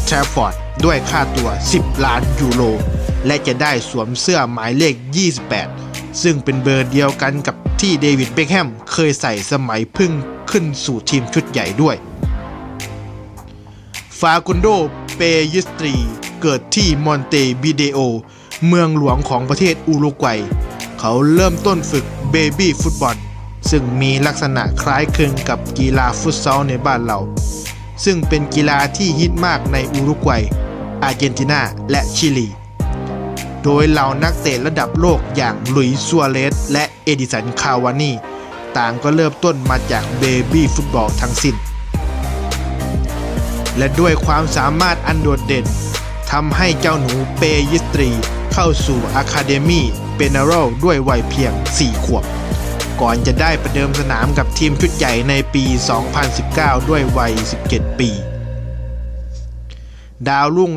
แทรฟฟอร์ดด้วยค่าตัว10 ล้านยูโรและจะได้สวมเสื้อหมายเลข28ซึ่งเป็นเบอร์เดียวกันกับที่เดวิดเบ็คแฮมเคยใส่สมัยเพิ่งขึ้นสู่ทีมชุดใหญ่ด้วยฟากุนโด เปยิสตรีเกิดที่มอนเตวิเดโอเมืองหลวงของประเทศอุรุกวัยเขาเริ่มต้นฝึกเบบี้ฟุตบอลซึ่งมีลักษณะคล้ายคลึงกับกีฬาฟุตซอลในบ้านเราซึ่งเป็นกีฬาที่ฮิตมากในอุรุกวัยอาร์เจนตินาและชิลีโดยเหล่านักเตะระดับโลกอย่างหลุยส์ซัวเรสและเอดิสันคาวานีต่างก็เริ่มต้นมาจากเบบี้ฟุตบอลทั้งสิ้นและด้วยความสามารถอันโดดเด่นทำให้เจ้าหนูเปยิสตรีเข้าสู่อะคาเดมี่เปเนโรลด้วยวัยเพียง4 ขวบก่อนจะได้ประเดิมสนามกับทีมชุดใหญ่ในปี 2019 ด้วยวัย 17 ปีดาวรุ่ง